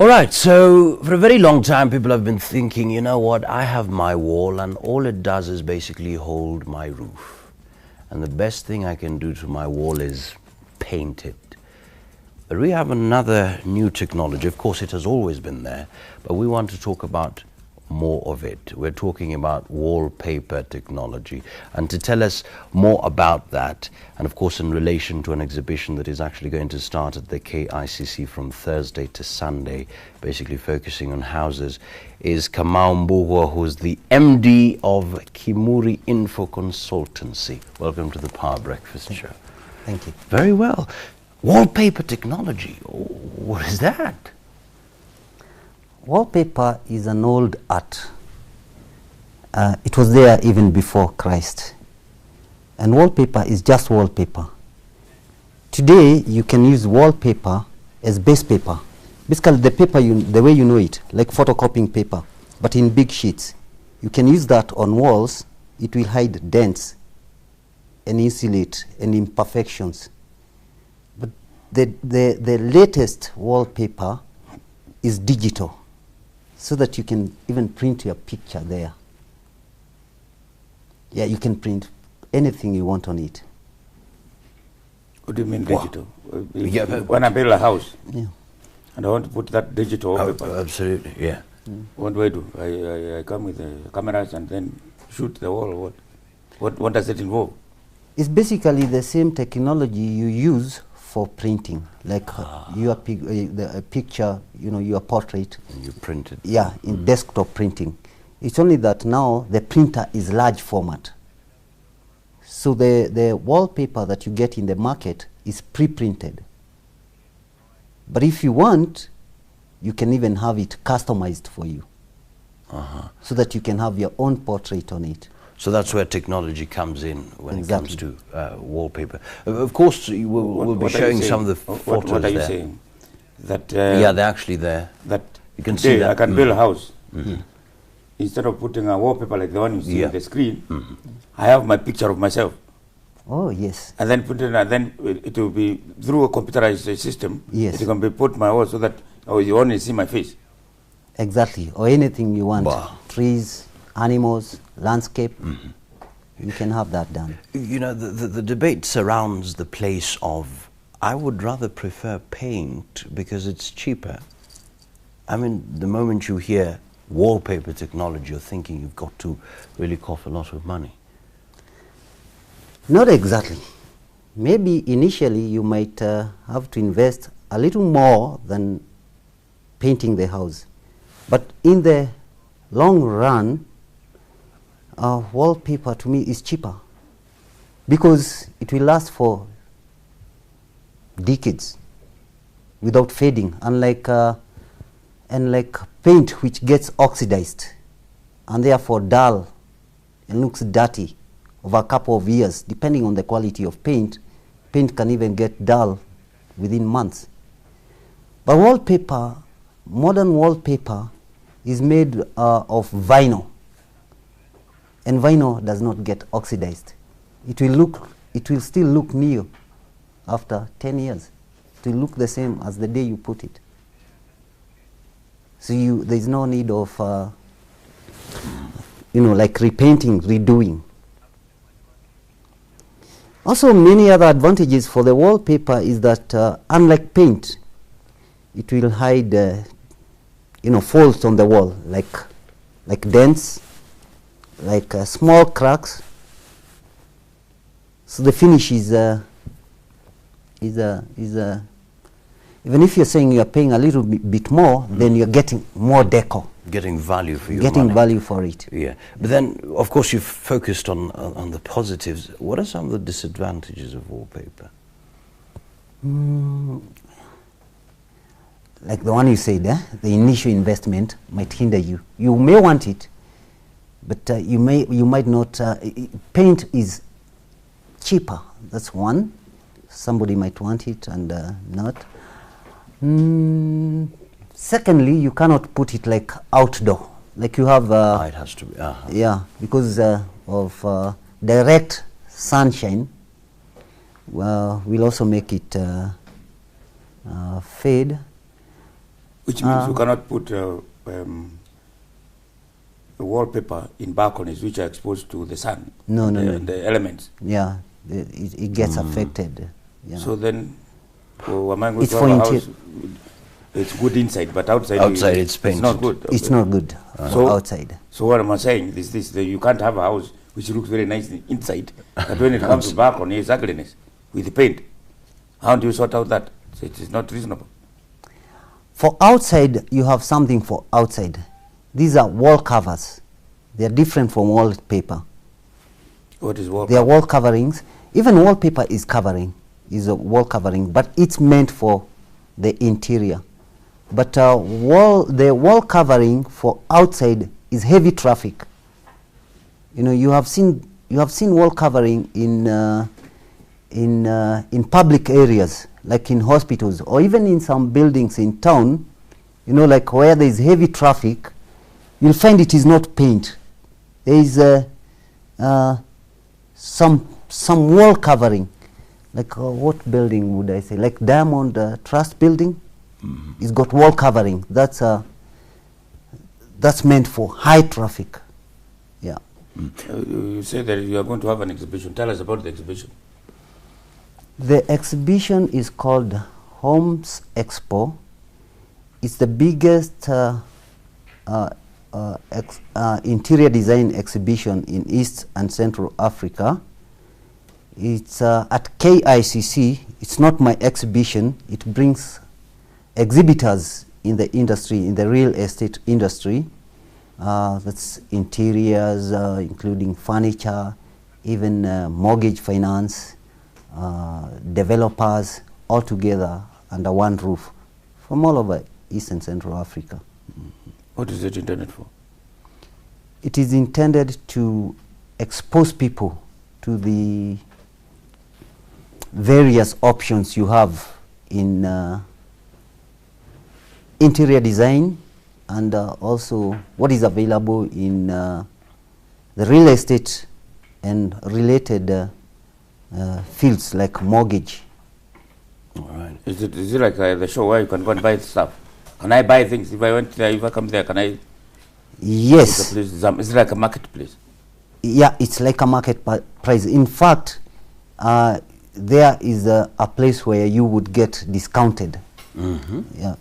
right, so for a very long time people have been thinking, you know what, I have my wall and all it does is basically hold my roof. And the best thing I can do to my wall is paint it. But we have another new technology. Of course, it has always been there, but we want to talk about more of it. We're talking about wallpaper technology. And to tell us more about that, and of course in relation to an exhibition that is actually going to start at the KICC from Thursday to Sunday, basically focusing on houses, is Kamau Mbugua, who's the MD of Kimuri Info Consultancy. Welcome to the Power Breakfast Show. Thank you. Very well. Wallpaper technology, what is that? Wallpaper is an old art. It was there even before Christ. And wallpaper is just wallpaper. Today, you can use wallpaper as base paper. Basically, the paper, the way you know it, like photocopying paper, but in big sheets. You can use that on walls. It will hide dents and insulate and imperfections. But the latest wallpaper is digital, so that you can even print your picture there. Yeah, you can print anything you want on it. What do you mean digital? Yeah, when I build a house, Yeah. and I want to put that digital wallpaper, Absolutely, yeah. what do I do? I come with the cameras and then shoot the wall, or what? What does it involve? It's basically the same technology you use for printing, like your picture, your portrait. And you print it. Yeah, in desktop printing. It's only that now the printer is large format. So the wallpaper that you get in the market is pre-printed. But if you want, you can even have it customized for you, so that you can have your own portrait on it. So that's where technology comes in when Exactly. it comes to wallpaper. Of course, we'll be showing some of the photos What are you there. saying? That Yeah, they're actually there. that You can today see that. I can build a house. Instead of putting a wallpaper like the one you see Yeah. on the screen, I have my picture of myself, Oh, yes. and then put it, and then it will be through a computerized system. Yes. It can be put my wall so that you only see my face. Exactly. Or anything you want. Wow. Trees, animals, landscape. You can have that done. You know, the debate surrounds the place of, I would rather prefer paint because it's cheaper. I mean, the moment you hear wallpaper technology, you're thinking you've got to really cough a lot of money. Not exactly. Maybe initially you might have to invest a little more than painting the house. But in the long run, wallpaper to me is cheaper because it will last for decades without fading, unlike paint, which gets oxidized and therefore dull and looks dirty over a couple of years. Depending on the quality of paint can even get dull within months. But wallpaper, modern wallpaper, is made of vinyl, and vinyl does not get oxidized. It will still look new after 10 years. It will look the same as the day you put it. So there is no need of like repainting, redoing. Also, many other advantages for the wallpaper is that unlike paint, it will hide folds on the wall, like dents, like small cracks. So the finish is even if you're saying you're paying a little bit more, then you're getting more decor. Getting value for your Getting money. value for it. Yeah, but then, of course, you've focused on the positives. What are some of the disadvantages of wallpaper? Like the one you said, the initial investment might hinder you. You may want it, but you might not. Paint is cheaper. That's one. Somebody might want it and not. Secondly, you cannot put it like outdoor, like you have. It has to be. Yeah, because of direct sunshine. We'll also make it fade. Which means you cannot put wallpaper in balconies which are exposed to the sun. No, no, no. The elements. Yeah, it gets affected. Yeah. So then, am I going It's to for have a house? It's good inside, but outside, it's painted. not good. It's not good outside. So what am I saying is this: that you can't have a house which looks very nice inside, but when it comes to balcony, it's ugliness with the paint. How do you sort out that? So it is not reasonable. For outside, you have something for outside. These are wall covers. They are different from wallpaper. What is wall? They are wall coverings. Even wallpaper is a wall covering, but it's meant for the interior. But the wall covering for outside is heavy traffic. You know, you have seen wall covering in public areas, like in hospitals or even in some buildings in town. You know, like where there is heavy traffic, you'll find it is not paint. There is some wall covering. Like what building would I say? Like Diamond Trust building. It's got wall covering. That's meant for high traffic. Yeah. You say that you are going to have an exhibition. Tell us about the exhibition. The exhibition is called Homes Expo. It's the biggest interior design exhibition in East and Central Africa. It's at KICC. It's not my exhibition. It brings exhibitors in the industry, in the real estate industry. That's interiors, including furniture, even mortgage finance, developers, all together under one roof from all over East and Central Africa. What is it intended for? It is intended to expose people to the various options you have in interior design, and also what is available in the real estate and related fields like mortgage. All right. Is it like the show where you can go and buy stuff? Can I buy things if I went there? If I come there, can I? Yes. Is it like a marketplace? Yeah, it's like a market price. In fact, there is a place where you would get discounted. Yeah.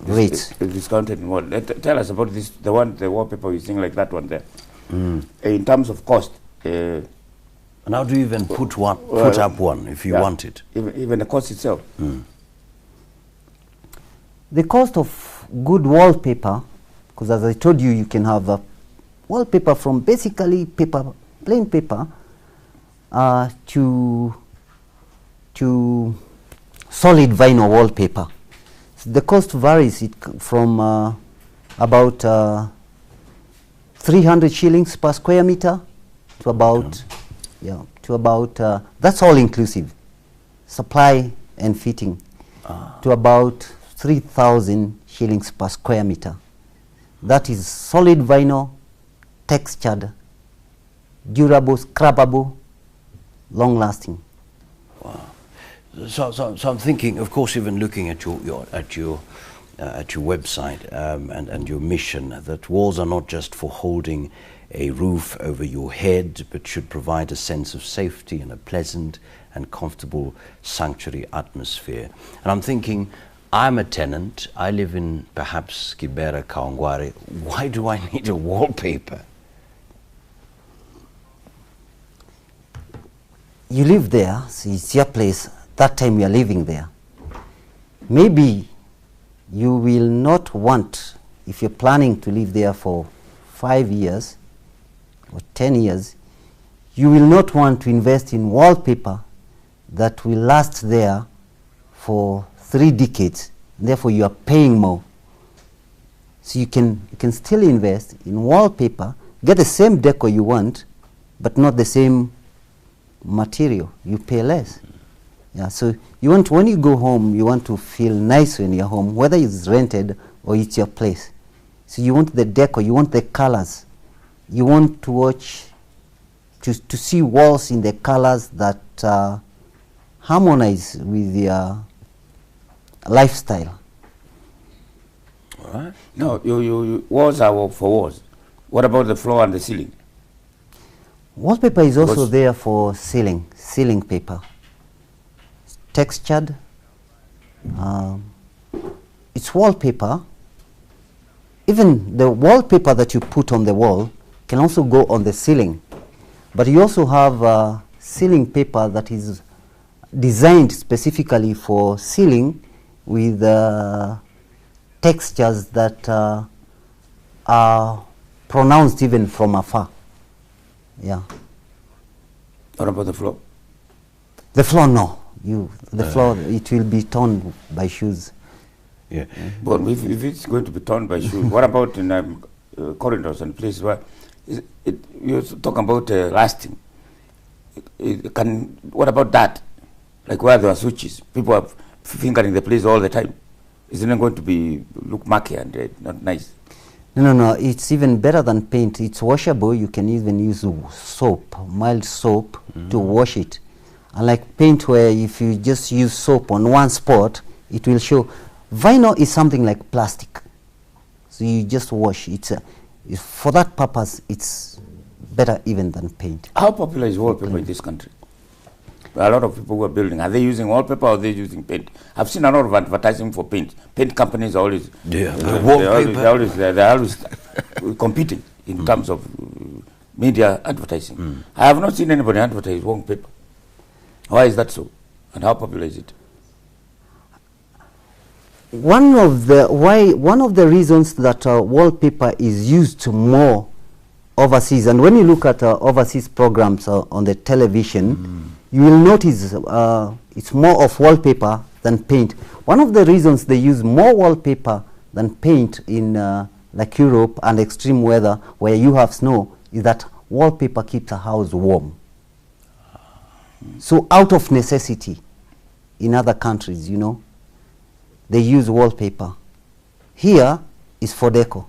Rates. Discounted in what? Tell us about this. The wallpaper you seeing like that one there. In terms of cost. And how do you even put up one if you want it? Even the cost itself. The cost of good wallpaper, because as I told you, you can have a wallpaper from basically plain paper, to solid vinyl wallpaper. So the cost varies from about 300 shillings per square meter to about that's all inclusive, supply and fitting, to about 3,000 shillings per square meter. That is solid vinyl, textured, durable, scrubbable, long lasting. Wow. So I'm thinking, of course, even looking at your website and your mission, that walls are not just for holding a roof over your head, but should provide a sense of safety and a pleasant and comfortable sanctuary atmosphere. And I'm thinking, I'm a tenant, I live in perhaps Kibera, Kawangware. Why do I need a wallpaper? You live there, so it's your place, that time you're living there. Maybe you will not want, if you're planning to live there for 5 years or 10 years, you will not want to invest in wallpaper that will last there for 3 decades. Therefore, you are paying more. So you can still invest in wallpaper, get the same decor you want, but not the same material. You pay less. Yeah. So you want, when you go home, you want to feel nice when you're home, whether it's rented or it's your place. So you want the decor, you want the colors, you want to watch, to see walls in the colors that harmonize with your lifestyle. right? No, walls are for walls. What about the floor and the ceiling? Wallpaper is also Because- there for ceiling paper. Textured. It's wallpaper. Even the wallpaper that you put on the wall can also go on the ceiling. But you also have ceiling paper that is designed specifically for ceiling with textures that are pronounced even from afar. Yeah. What about the floor? The floor, no. The floor, it will be torn by shoes. Yeah. But if it's going to be torn by shoes, what about in corridors and places where you're talking about lasting? What about that? Like where there are switches, people are fingering the place all the time. Isn't it going to be look murky and not nice? No, it's even better than paint. It's washable. You can even use soap, mild soap, to wash it. Unlike paint, where if you just use soap on one spot, it will show. Vinyl is something like plastic, so you just wash. For that purpose, it's better even than paint. How popular is wallpaper in this country? A lot of people who are building, are they using wallpaper or are they using paint? I've seen a lot of advertising for paint. Paint companies are always, they're always competing in terms of media advertising. I have not seen anybody advertise wallpaper. Why is that so? And how popular is it? One of the reasons that wallpaper is used more overseas, and when you look at overseas programs on the television, you will notice it's more of wallpaper than paint. One of the reasons they use more wallpaper than paint in like Europe and extreme weather where you have snow is that wallpaper keeps a house warm. So out of necessity, in other countries, they use wallpaper. Here is for deco.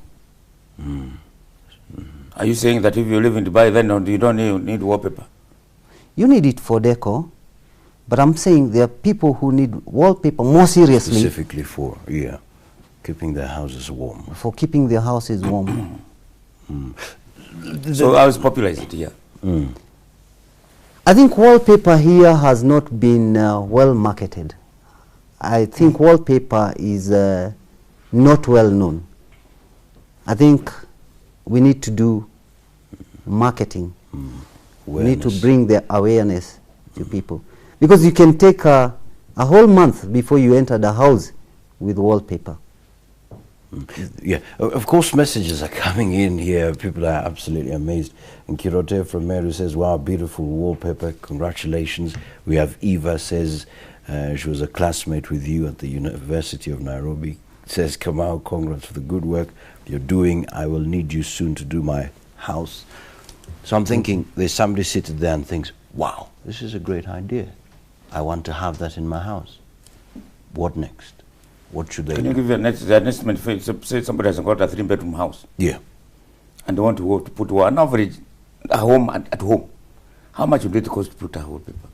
Are you saying that if you live in Dubai, then you don't need wallpaper? You need it for deco, but I'm saying there are people who need wallpaper more seriously. Specifically for, keeping their houses warm. For keeping their houses warm. So how is popular is it here? I think wallpaper here has not been well marketed. I think wallpaper is not well known. I think we need to do marketing. We need to bring the awareness to people. Because you can take a whole month before you enter the house with wallpaper. Yeah, of course messages are coming in here. People are absolutely amazed. And Kirote from Meru says, wow, beautiful wallpaper, congratulations. We have Eva says, she was a classmate with you at the University of Nairobi. Says, Kamau, congrats for the good work you're doing. I will need you soon to do my house. So I'm thinking, there's somebody sitting there and thinks, wow, this is a great idea. I want to have that in my house. What next? What should they Can do? you give an estimate? Say somebody has got a 3-bedroom house. Yeah. And they want to put an average home at home. How much would it cost to put a wallpaper?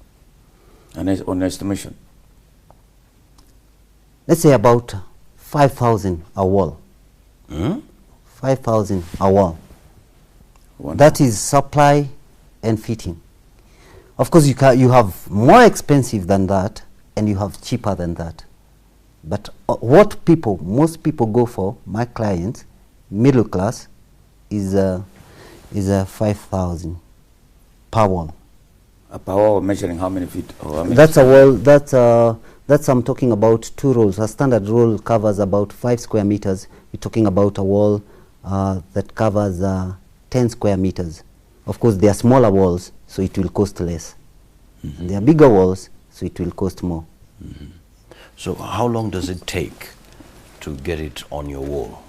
On estimation. Let's say about 5,000 a wall. 5,000 a wall. That is supply and fitting. Of course, you have more expensive than that, and you have cheaper than that. But what most people go for, my clients, middle class, is a 5,000 per wall. A per wall measuring how many feet? Or how many That's a wall. That's I'm talking about 2 rolls. A standard roll covers about 5 square meters. We're talking about a wall that covers 10 square meters. Of course, there are smaller walls, so it will cost less. And there are bigger walls, so it will cost more. So how long does it take to get it on your wall?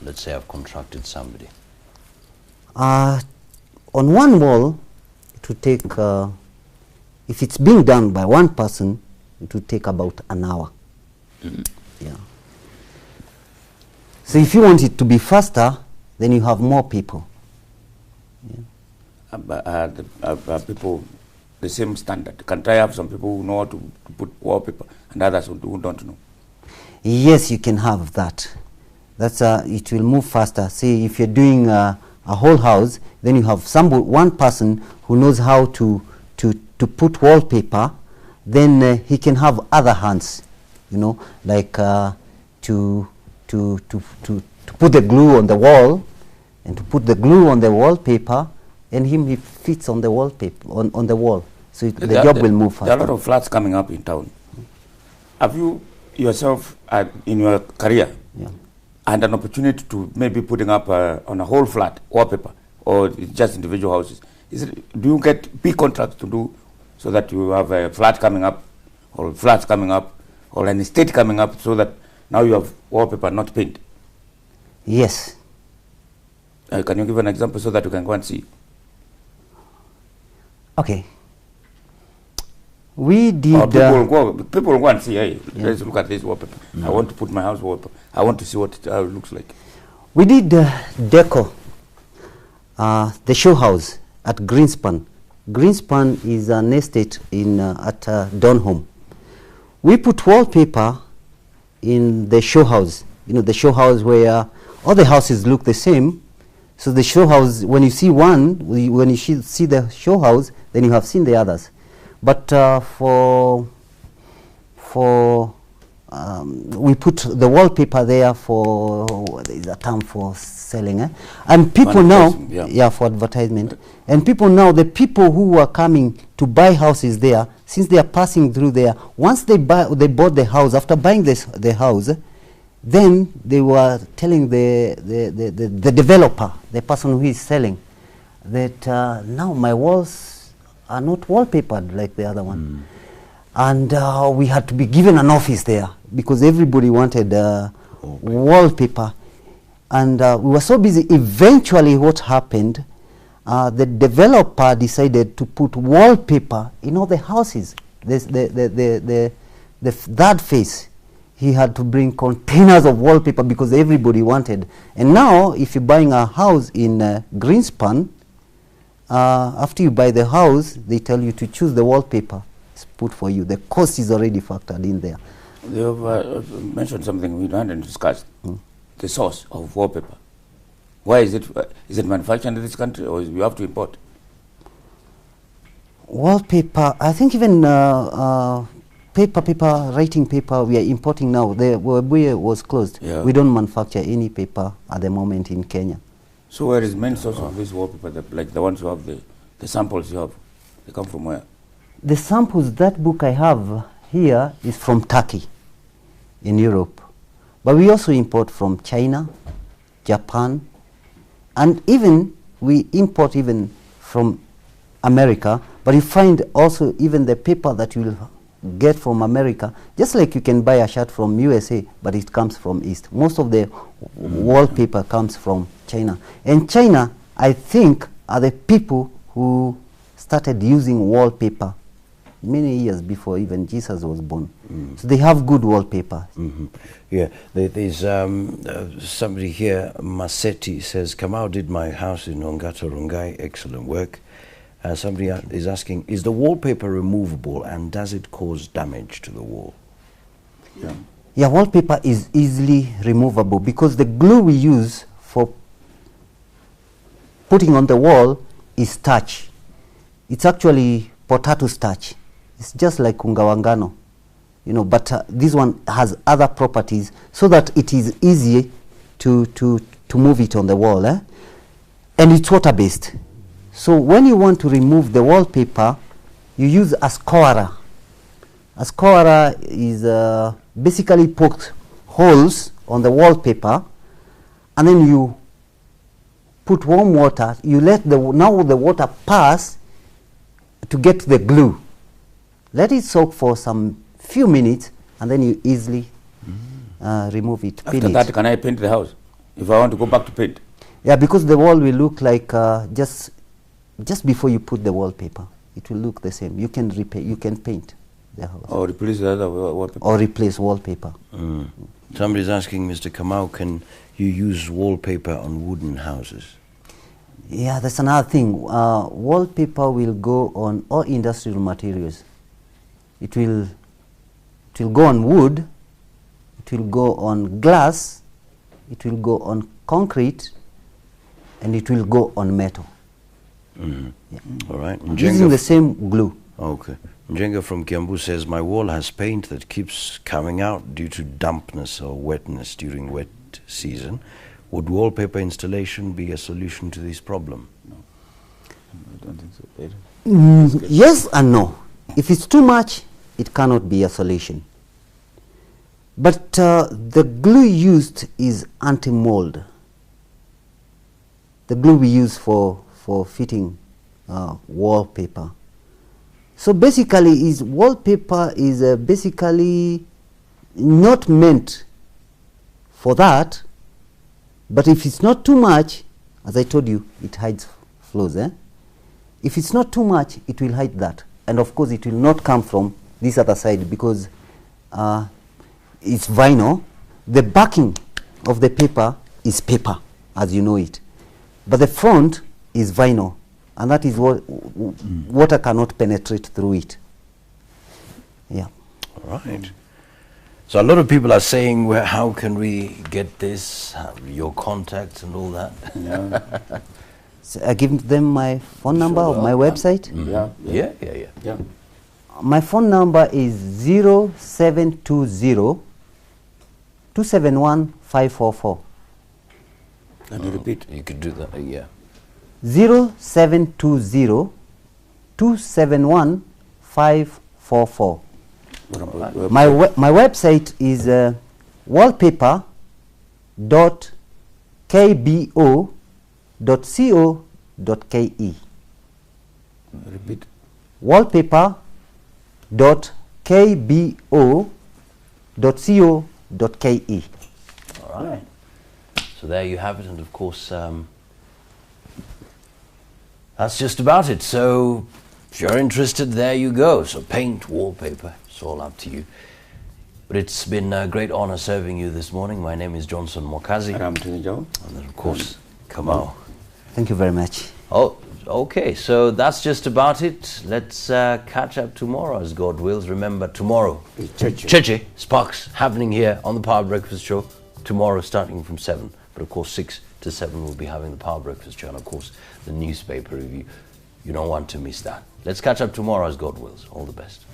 Let's say I've contracted somebody. On one wall, it would take, if it's being done by one person, it would take about an hour. Yeah. So if you want it to be faster, then you have more people. people the same standard? Can I have some people who know how to put wallpaper and others who don't know? Yes, you can have that. That's it will move faster. Say if you're doing a whole house, then you have one person who knows how to put wallpaper. Then he can have other hands, you know, like to put the glue on the wall, and to put the glue on the wallpaper, and he fits on the wallpaper on the wall. So the job will move faster. There are a lot of flats coming up in town. Have you yourself in your career had an opportunity to maybe putting up on a whole flat wallpaper, or just individual houses? Do you get big contracts to do so that you have a flat coming up, or flats coming up, or an estate coming up, so that now you have wallpaper, not paint? Yes. Can you give an example so that you can go and see? Okay. We did. People will go and see, hey, let's look at this wallpaper. I want to put my house wallpaper. I want to see what it looks like. We did Deco, the show house at Greenspan. Greenspan is an estate at Donholm. We put wallpaper in the show house. You know, the show house where all the houses look the same. So the show house, when you see one, when you see the show house, then you have seen the others. But we put the wallpaper there for, there is a term for selling, and people now, for advertisement. And people now, the people who are coming to buy houses there, since they are passing through there, once they bought the house, after buying the house, then they were telling the developer, the person who is selling, that now my walls are not wallpapered like the other one. And we had to be given an office there because everybody wanted wallpaper. And we were so busy. Eventually what happened, the developer decided to put wallpaper in all the houses. The third phase, he had to bring containers of wallpaper because everybody wanted. And now if you're buying a house in Greenspan, after you buy the house, they tell you to choose the wallpaper. It's put for you. The cost is already factored in there. You have mentioned something we hadn't discussed, the source of wallpaper. Why is it? Is it manufactured in this country, or you have to import? Wallpaper, I think even writing paper, we are importing now. The Webuye was closed. Yeah. We don't manufacture any paper at the moment in Kenya. So where is the main source of this wallpaper, like the ones you have, the samples you have, they come from where? The samples, that book I have here is from Turkey in Europe. But we also import from China, Japan, and even we import even from America. But you find also even the paper that you will get from America, just like you can buy a shirt from USA, but it comes from East. Most of the wallpaper comes from China. And China, I think, are the people who started using wallpaper many years before even Jesus was born. So they have good wallpaper. Yeah, there's somebody here, Masetti, says, Kamau did my house in Ongata Rongai, excellent work. Somebody is asking, is the wallpaper removable and does it cause damage to the wall? Yeah, wallpaper is easily removable because the glue we use for putting on the wall is starch. It's actually potato starch. It's just like ungawangano, you know, but this one has other properties so that it is easy to move it on the wall, and it's water-based. So when you want to remove the wallpaper, you use a scourer. A scourer is basically poked holes on the wallpaper, and then you put warm water. You let the water pass to get the glue. Let it soak for some few minutes, and then you easily remove it. After that, can I paint the house if I want to go back to paint? Yeah, because the wall will look like just before you put the wallpaper, it will look the same. You can you can paint the house. Or replace the other wallpaper. Or replace wallpaper. Somebody's asking, Mr. Kamau, can you use wallpaper on wooden houses? Yeah, that's another thing. Wallpaper will go on all industrial materials. It will go on wood, it will go on glass, it will go on concrete, and it will go on metal. Yeah. All right. Using the same glue. Okay. Njenga from Kiambu says, my wall has paint that keeps coming out due to dampness or wetness during wet season. Would wallpaper installation be a solution to this problem? No. I don't think so. Yes and no. If it's too much, it cannot be a solution. But the glue used is anti-mold. The glue we use for fitting wallpaper. So basically, wallpaper is basically not meant for that. But if it's not too much, as I told you, it hides flaws. If it's not too much, it will hide that. And of course, it will not come from this other side because it's vinyl. The backing of the paper is paper, as you know it. But the front is vinyl, and that is what water cannot penetrate through it. Yeah. All right. So a lot of people are saying, well, how can we get this, your contacts and all that? Yeah. So I give them my phone number or my website. Yeah. My phone number is 0720 271 544. Can you repeat? You could do that, yeah. 0720 271 544. My website is wallpaper.kbo.co.ke. Repeat. wallpaper.kbo.co.ke. All right. So there you have it, and of course, that's just about it. So if you're interested, there you go. So paint, wallpaper, it's all up to you. But it's been a great honor serving you this morning. My name is Johnson Mokazi. And then of course, Kamau. Thank you very much. Oh, okay. So that's just about it. Let's catch up tomorrow as God wills. Remember, tomorrow, Cheche Sparks happening here on the Power Breakfast Show. Tomorrow starting from 7. But of course, 6 to 7 we'll be having the Power Breakfast Show. And of course, the newspaper review. You don't want to miss that. Let's catch up tomorrow as God wills. All the best.